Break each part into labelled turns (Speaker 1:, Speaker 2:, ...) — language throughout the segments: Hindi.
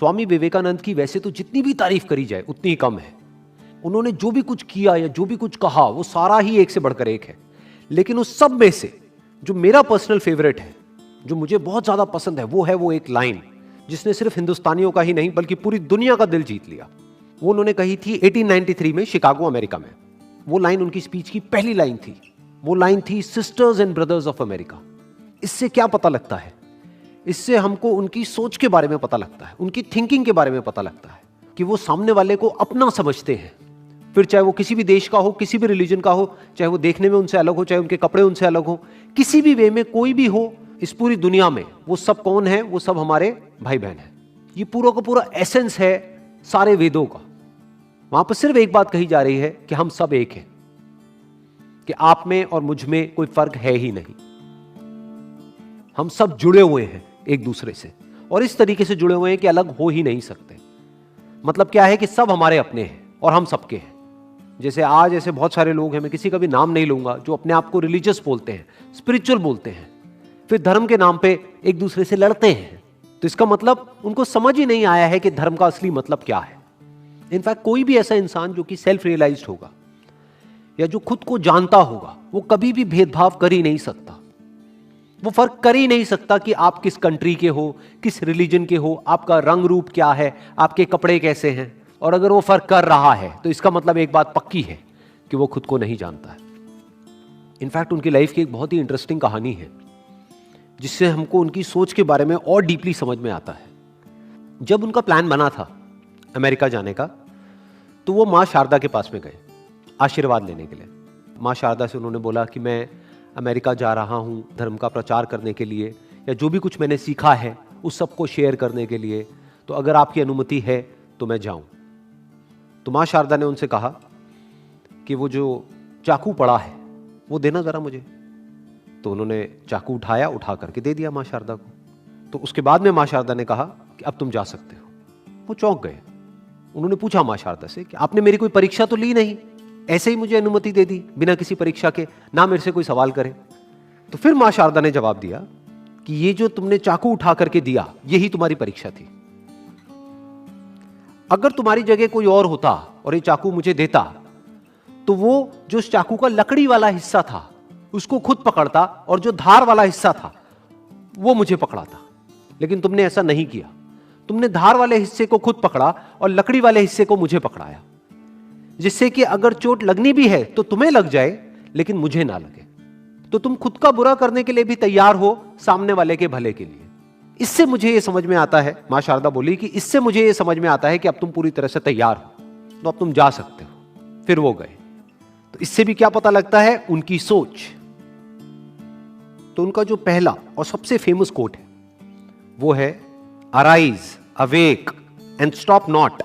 Speaker 1: स्वामी विवेकानंद की वैसे तो जितनी भी तारीफ करी जाए उतनी कम है। उन्होंने जो भी कुछ किया या जो भी कुछ कहा वो सारा ही एक से बढ़कर एक है। लेकिन उस सब में से जो मेरा पर्सनल फेवरेट है, जो मुझे बहुत ज्यादा पसंद है, वो एक लाइन जिसने सिर्फ हिंदुस्तानियों का ही नहीं बल्कि पूरी दुनिया का दिल जीत लिया। वो उन्होंने कही थी 1893 में शिकागो, अमेरिका में। वो लाइन उनकी स्पीच की पहली लाइन थी। वो लाइन थी, sisters and brothers of America. इससे क्या पता लगता है? इससे हमको उनकी सोच के बारे में पता लगता है, उनकी थिंकिंग के बारे में पता लगता है कि वो सामने वाले को अपना समझते हैं। फिर चाहे वो किसी भी देश का हो, किसी भी रिलीजन का हो, चाहे वो देखने में उनसे अलग हो, चाहे उनके कपड़े उनसे अलग हो, किसी भी वे में कोई भी हो, इस पूरी दुनिया में वो सब कौन है? वो सब हमारे भाई बहन है। ये पूरा का पूरा एसेंस है सारे वेदों का। वहां पर सिर्फ एक बात कही जा रही है कि हम सब एक हैं, कि आप में और मुझ में कोई फर्क है ही नहीं। हम सब जुड़े हुए हैं एक दूसरे से, और इस तरीके से जुड़े हुए हैं कि अलग हो ही नहीं सकते। मतलब क्या है कि सब हमारे अपने हैं और हम सबके हैं। जैसे आज ऐसे बहुत सारे लोग हैं, मैं किसी का भी नाम नहीं लूंगा, जो अपने आप को रिलीजियस बोलते हैं, स्पिरिचुअल बोलते हैं, फिर धर्म के नाम पे एक दूसरे से लड़ते हैं। तो इसका मतलब उनको समझ ही नहीं आया है कि धर्म का असली मतलब क्या है। इनफैक्ट कोई भी ऐसा इंसान जो कि सेल्फ रियलाइज्ड होगा या जो खुद को जानता होगा, वो कभी भी भेदभाव कर ही नहीं सकता। वो फर्क कर ही नहीं सकता कि आप किस कंट्री के हो, किस रिलीजन के हो, आपका रंग रूप क्या है, आपके कपड़े कैसे हैं। और अगर वो फर्क कर रहा है तो इसका मतलब एक बात पक्की है कि वो खुद को नहीं जानता है। इनफैक्ट उनकी लाइफ की एक बहुत ही इंटरेस्टिंग कहानी है जिससे हमको उनकी सोच के बारे में और डीपली समझ में आता है। जब उनका प्लान बना था अमेरिका जाने का, तो वो माँ शारदा के पास में गए आशीर्वाद लेने के लिए। माँ शारदा से उन्होंने बोला कि मैं अमेरिका जा रहा हूँ धर्म का प्रचार करने के लिए, या जो भी कुछ मैंने सीखा है उस सबको शेयर करने के लिए, तो अगर आपकी अनुमति है तो मैं जाऊँ। तो माँ शारदा ने उनसे कहा कि वो जो चाकू पड़ा है वो देना ज़रा मुझे। तो उन्होंने चाकू उठाया, उठा करके दे दिया माँ शारदा को। तो उसके बाद में माँ शारदा ने कहा कि अब तुम जा सकते हो। वो चौंक गए। उन्होंने पूछा माँ शारदा से कि आपने मेरी कोई परीक्षा तो ली नहीं, ऐसे ही मुझे अनुमति दे दी बिना किसी परीक्षा के, ना मेरे से कोई सवाल करे। तो फिर माँ शारदा ने जवाब दिया कि ये जो तुमने चाकू उठा करके दिया, यही तुम्हारी परीक्षा थी। अगर तुम्हारी जगह कोई और होता और ये चाकू मुझे देता, तो वो जो उस चाकू का लकड़ी वाला हिस्सा था उसको खुद पकड़ता, और जो धार वाला हिस्सा था वो मुझे पकड़ाता। लेकिन तुमने ऐसा नहीं किया। तुमने धार वाले हिस्से को खुद पकड़ा और लकड़ी वाले हिस्से को मुझे पकड़ाया, जिससे कि अगर चोट लगनी भी है तो तुम्हें लग जाए लेकिन मुझे ना लगे। तो तुम खुद का बुरा करने के लिए भी तैयार हो सामने वाले के भले के लिए। इससे मुझे यह समझ में आता है, मां शारदा बोली कि इससे मुझे यह समझ में आता है कि अब तुम पूरी तरह से तैयार हो, तो अब तुम जा सकते हो। फिर वो गए। तो इससे भी क्या पता लगता है? उनकी सोच। तो उनका जो पहला और सबसे फेमस कोट है वो है, arise, awake and stop not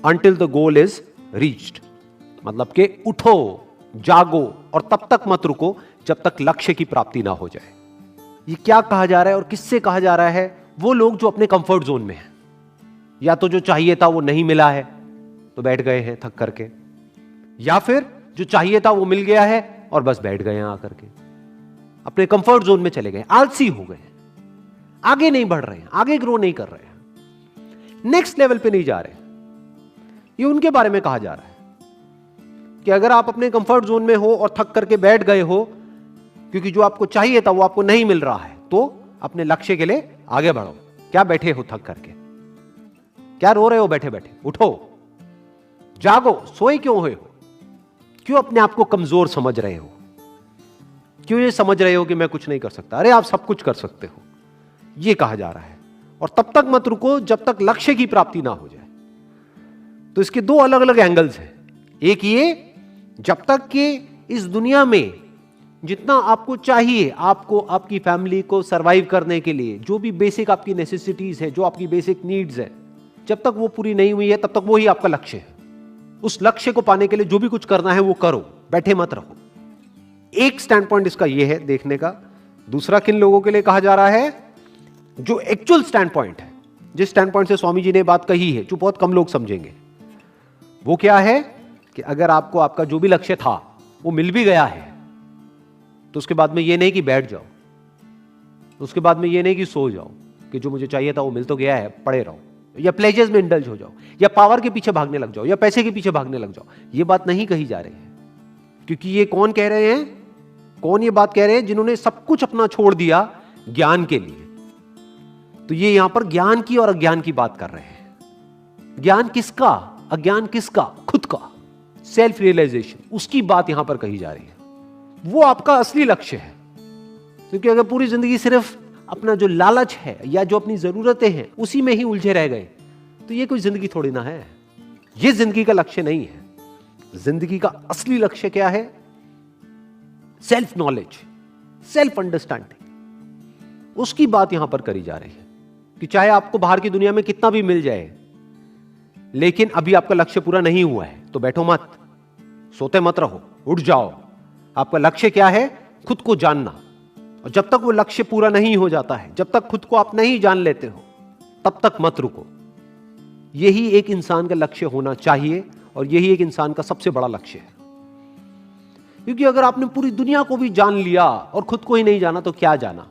Speaker 1: until the goal is reached. मतलब कि उठो, जागो और तब तक मत रुको जब तक लक्ष्य की प्राप्ति ना हो जाए। ये क्या कहा जा रहा है और किससे कहा जा रहा है? वो लोग जो अपने कंफर्ट जोन में हैं, या तो जो चाहिए था वो नहीं मिला है तो बैठ गए हैं थक करके, या फिर जो चाहिए था वो मिल गया है और बस बैठ गए हैं आकर के, अपने कंफर्ट जोन में चले गए, आलसी हो गए, आगे नहीं बढ़ रहे हैं, आगे ग्रो नहीं कर रहे हैं, नेक्स्ट लेवल पे नहीं जा रहे। ये उनके बारे में कहा जा रहा है कि अगर आप अपने कंफर्ट जोन में हो और थक करके बैठ गए हो क्योंकि जो आपको चाहिए था वो आपको नहीं मिल रहा है, तो अपने लक्ष्य के लिए आगे बढ़ो। क्या बैठे हो थक करके? क्या रो रहे हो बैठे बैठे? उठो, जागो। सोए क्यों हुए हो? क्यों अपने आप को कमजोर समझ रहे हो? क्यों ये समझ रहे हो कि मैं कुछ नहीं कर सकता? अरे आप सब कुछ कर सकते हो, ये कहा जा रहा है। और तब तक मत रुको जब तक लक्ष्य की प्राप्ति ना हो जाए। तो इसके दो अलग अलग एंगल्स हैं। एक ये, जब तक कि इस दुनिया में जितना आपको चाहिए, आपको आपकी फैमिली को सरवाइव करने के लिए जो भी बेसिक आपकी नेसेसिटीज है, जो आपकी बेसिक नीड्स है, जब तक वो पूरी नहीं हुई है तब तक वो ही आपका लक्ष्य है। उस लक्ष्य को पाने के लिए जो भी कुछ करना है वो करो, बैठे मत रहो। एक स्टैंड पॉइंट इसका ये है देखने का। दूसरा किन लोगों के लिए कहा जा रहा है? जो एक्चुअल स्टैंड पॉइंट है, जिस स्टैंड पॉइंट से स्वामी जी ने बात कही है, जो बहुत कम लोग समझेंगे, वो क्या है कि अगर आपको आपका जो भी लक्ष्य था वो मिल भी गया है तो उसके बाद में ये नहीं कि बैठ जाओ, उसके बाद में ये नहीं कि सो जाओ कि जो मुझे चाहिए था वो मिल तो गया है, पड़े रहो। या प्लेजर्स में इंडल्ज हो जाओ, या पावर के पीछे भागने लग जाओ, या पैसे के पीछे भागने लग जाओ। ये बात नहीं कही जा रही है, क्योंकि ये कौन कह रहे हैं, कौन ये बात कह रहे हैं? जिन्होंने सब कुछ अपना छोड़ दिया ज्ञान के लिए। तो ये यहां पर ज्ञान की और अज्ञान की बात कर रहे हैं। ज्ञान किसका, अज्ञान किसका? खुद का, सेल्फ रियलाइजेशन, उसकी बात यहां पर कही जा रही है। वो आपका असली लक्ष्य है। क्योंकि अगर पूरी जिंदगी सिर्फ अपना जो लालच है या जो अपनी जरूरतें हैं उसी में ही उलझे रह गए, तो ये कोई जिंदगी थोड़ी ना है। ये जिंदगी का लक्ष्य नहीं है। जिंदगी का असली लक्ष्य क्या है? सेल्फ नॉलेज, सेल्फ अंडरस्टैंडिंग, उसकी बात यहां पर करी जा रही है। कि चाहे आपको बाहर की दुनिया में कितना भी मिल जाए, लेकिन अभी आपका लक्ष्य पूरा नहीं हुआ है तो बैठो मत, सोते मत रहो, उठ जाओ। आपका लक्ष्य क्या है? खुद को जानना। और जब तक वो लक्ष्य पूरा नहीं हो जाता है, जब तक खुद को आप नहीं जान लेते हो, तब तक मत रुको। यही एक इंसान का लक्ष्य होना चाहिए और यही एक इंसान का सबसे बड़ा लक्ष्य है। क्योंकि अगर आपने पूरी दुनिया को भी जान लिया और खुद को ही नहीं जाना तो क्या जाना?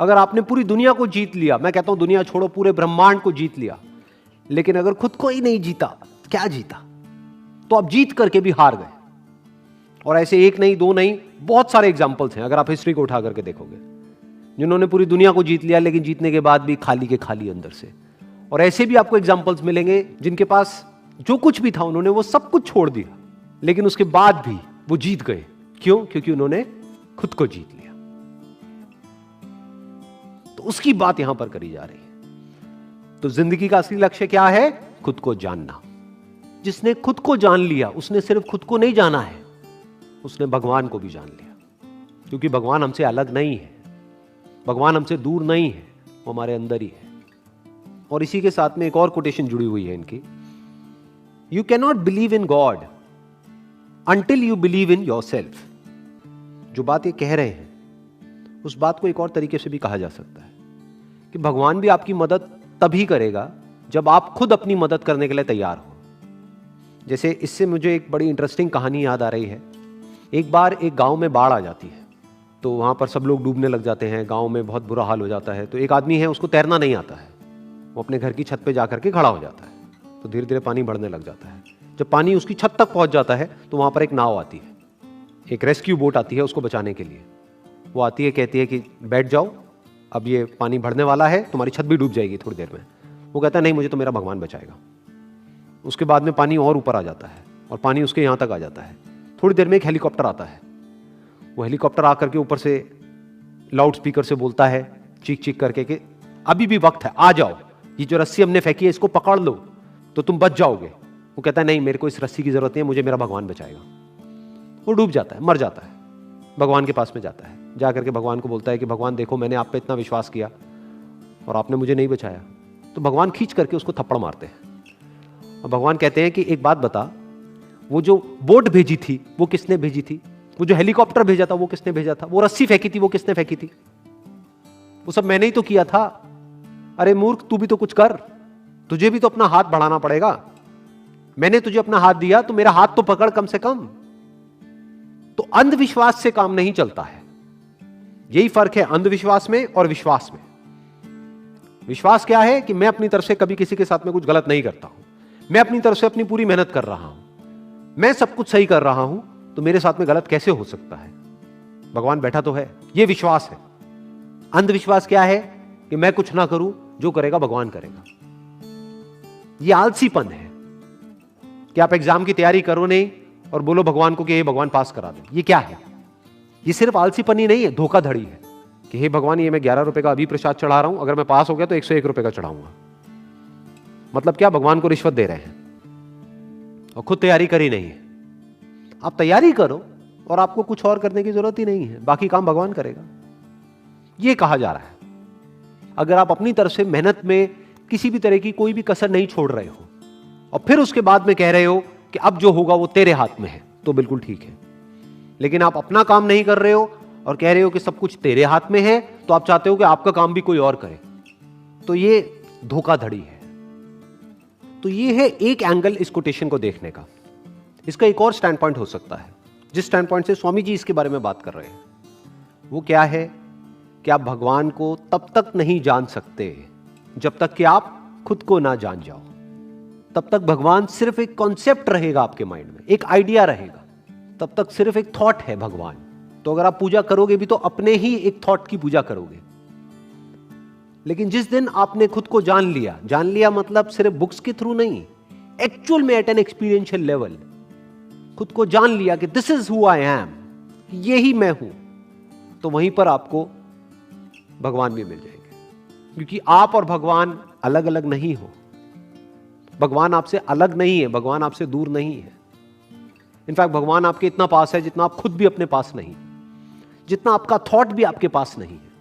Speaker 1: अगर आपने पूरी दुनिया को जीत लिया, मैं कहता हूं दुनिया छोड़ो, पूरे ब्रह्मांड को जीत लिया, लेकिन अगर खुद को ही नहीं जीता, क्या जीता? तो आप जीत करके भी हार गए। और ऐसे एक नहीं, दो नहीं, बहुत सारे एग्जाम्पल्स हैं अगर आप हिस्ट्री को उठा करके देखोगे, जिन्होंने पूरी दुनिया को जीत लिया लेकिन जीतने के बाद भी खाली के खाली अंदर से। और ऐसे भी आपको एग्जाम्पल्स मिलेंगे जिनके पास जो कुछ भी था उन्होंने वो सब कुछ छोड़ दिया, लेकिन उसके बाद भी वो जीत गए। क्यों? क्योंकि उन्होंने खुद को जीत लिया। तो उसकी बात यहां पर करी जा रही है। तो जिंदगी का असली लक्ष्य क्या है? खुद को जानना। जिसने खुद को जान लिया उसने सिर्फ खुद को नहीं जाना है, उसने भगवान को भी जान लिया। क्योंकि भगवान हमसे अलग नहीं है, भगवान हमसे दूर नहीं है, वो हमारे अंदर ही है। और इसी के साथ में एक और कोटेशन जुड़ी हुई है इनकी, you can not believe in God until you believe in your self. जो बात ये कह रहे हैं उस बात को एक और तरीके से भी कहा जा सकता है कि भगवान भी आपकी मदद तभी करेगा जब आप खुद अपनी मदद करने के लिए तैयार हो। जैसे इससे मुझे एक बड़ी इंटरेस्टिंग कहानी याद आ रही है। एक बार एक गांव में बाढ़ आ जाती है, तो वहां पर सब लोग डूबने लग जाते हैं, गांव में बहुत बुरा हाल हो जाता है। तो एक आदमी है, उसको तैरना नहीं आता है, वो अपने घर की छत पे जाकर के खड़ा हो जाता है। तो धीरे धीरे पानी बढ़ने लग जाता है। जब पानी उसकी छत तक पहुंच जाता है तो वहां पर एक नाव आती है, एक रेस्क्यू बोट आती है उसको बचाने के लिए। वो आती है, कहती है कि बैठ जाओ, अब ये पानी बढ़ने वाला है, तुम्हारी छत भी डूब जाएगी थोड़ी देर में। वो कहता है नहीं, मुझे तो मेरा भगवान बचाएगा। उसके बाद में पानी और ऊपर आ जाता है और पानी उसके यहाँ तक आ जाता है। थोड़ी देर में एक हेलीकॉप्टर आता है। वो हेलीकॉप्टर आकर के ऊपर से लाउड स्पीकर से बोलता है चीख चीख करके कि अभी भी वक्त है, आ जाओ, ये जो रस्सी हमने फेंकी है इसको पकड़ लो तो तुम बच जाओगे। वो कहता है नहीं, मेरे को इस रस्सी की जरूरत नहीं है, मुझे मेरा भगवान बचाएगा। वो डूब जाता है, मर जाता है। भगवान के पास में जाता है, जा करके भगवान को बोलता है कि भगवान देखो, मैंने आप पे इतना विश्वास किया और आपने मुझे नहीं बचाया। तो भगवान खींच करके उसको थप्पड़ मारते हैं और भगवान कहते हैं कि एक बात बता, वो जो बोट भेजी थी वो किसने भेजी थी? वो जो हेलीकॉप्टर भेजा था वो किसने भेजा था? वो रस्सी फेंकी थी वो किसने फेंकी थी? वो सब मैंने ही तो किया था। अरे मूर्ख, तू भी तो कुछ कर, तुझे भी तो अपना हाथ बढ़ाना पड़ेगा। मैंने तुझे अपना हाथ दिया तो मेरा हाथ तो पकड़ कम से कम। तो अंधविश्वास से काम नहीं चलता है। यही फर्क है अंधविश्वास में और विश्वास में। विश्वास क्या है कि मैं अपनी तरफ से कभी किसी के साथ में कुछ गलत नहीं करता हूं, मैं अपनी तरफ से अपनी पूरी मेहनत कर रहा हूं, मैं सब कुछ सही कर रहा हूं, तो मेरे साथ में गलत कैसे हो सकता है? भगवान बैठा तो है। यह विश्वास है। अंधविश्वास क्या है कि मैं कुछ ना करूं, जो करेगा भगवान करेगा। यह आलसीपन है कि आप एग्जाम की तैयारी करो नहीं और बोलो भगवान को कि हे भगवान पास करा दे। ये क्या है? ये सिर्फ आलसीपन ही नहीं है, धोखाधड़ी है कि हे भगवान, ये मैं 11 रुपए का अभी प्रसाद चढ़ा रहा हूं, अगर मैं पास हो गया तो 101 रुपए का चढ़ाऊंगा। मतलब क्या? भगवान को रिश्वत दे रहे हैं और खुद तैयारी करी नहीं है। आप तैयारी करो और आपको कुछ और करने की जरूरत ही नहीं है, बाकी काम भगवान करेगा। यह कहा जा रहा है। अगर आप अपनी तरफ से मेहनत में किसी भी तरह की कोई भी कसर नहीं छोड़ रहे हो और फिर उसके बाद में कह रहे हो कि अब जो होगा वो तेरे हाथ में है, तो बिल्कुल ठीक है। लेकिन आप अपना काम नहीं कर रहे हो और कह रहे हो कि सब कुछ तेरे हाथ में है, तो आप चाहते हो कि आपका काम भी कोई और करे, तो ये धोखाधड़ी है। तो ये है एक एंगल इस कोटेशन को देखने का। इसका एक और स्टैंड पॉइंट हो सकता है, जिस स्टैंड पॉइंट से स्वामी जी इसके बारे में बात कर रहे हैं। वो क्या है कि आप भगवान को तब तक नहीं जान सकते जब तक कि आप खुद को ना जान जाओ, तब तक भगवान सिर्फ एक कॉन्सेप्ट रहेगा आपके माइंड में, एक आइडिया रहेगा, तब तक सिर्फ एक थॉट है भगवान। तो अगर आप पूजा करोगे भी तो अपने ही एक थॉट की पूजा करोगे। लेकिन जिस दिन आपने खुद को जान लिया मतलब सिर्फ बुक्स के थ्रू नहीं, एक्चुअल में एट एन एक्सपीरियंशियल लेवल खुद को जान लिया कि this is who I am, यही मैं हूं, तो वहीं पर आपको भगवान भी मिल जाएंगे। क्योंकि आप और भगवान अलग अलग नहीं हो। भगवान आपसे अलग नहीं है, भगवान आपसे दूर नहीं है। इनफैक्ट भगवान आपके इतना पास है जितना आप खुद भी अपने पास नहीं, जितना आपका थॉट भी आपके पास नहीं है,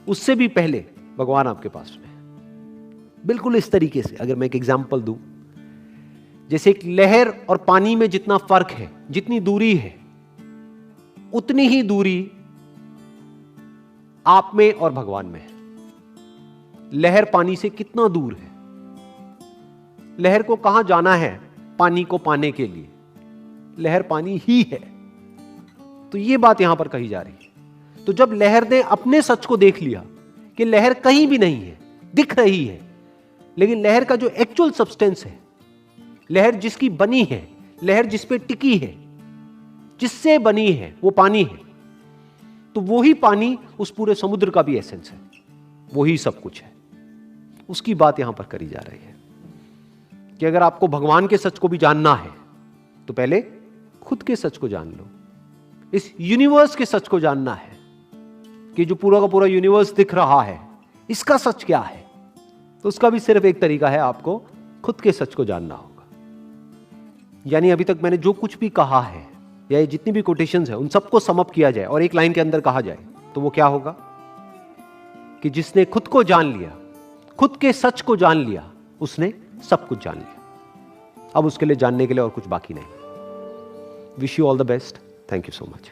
Speaker 1: उससे भी पहले भगवान आपके पास में है। बिल्कुल इस तरीके से अगर मैं एक एग्जांपल दूं, जैसे एक लहर और पानी में जितना फर्क है, जितनी दूरी है, उतनी ही दूरी आप में और भगवान में है। लहर पानी से कितना दूर है? लहर को कहां जाना है पानी को पाने के लिए? लहर पानी ही है। तो यह बात यहां पर कही जा रही है। तो जब लहर ने अपने सच को देख लिया कि लहर कहीं भी नहीं है, दिख रही है, लेकिन लहर का जो एक्चुअल सब्सटेंस है, लहर जिसकी बनी है, लहर जिस पे टिकी है, जिससे बनी है, वो पानी है। तो वही पानी उस पूरे समुद्र का भी एसेंस है, वही सब कुछ है। उसकी बात यहां पर करी जा रही है कि अगर आपको भगवान के सच को भी जानना है तो पहले खुद के सच को जान लो। इस यूनिवर्स के सच को जानना है कि जो पूरा का पूरा यूनिवर्स दिख रहा है, इसका सच क्या है, तो उसका भी सिर्फ एक तरीका है, आपको खुद के सच को जानना होगा। यानी अभी तक मैंने जो कुछ भी कहा है, या ये जितनी भी कोटेशंस है, उन सबको सम अप किया जाए और एक लाइन के अंदर कहा जाए तो वो क्या होगा कि जिसने खुद को जान लिया, खुद के सच को जान लिया, उसने सब कुछ जान लिया। अब उसके लिए जानने के लिए और कुछ बाकी नहीं। Wish you all the best. Thank you so much.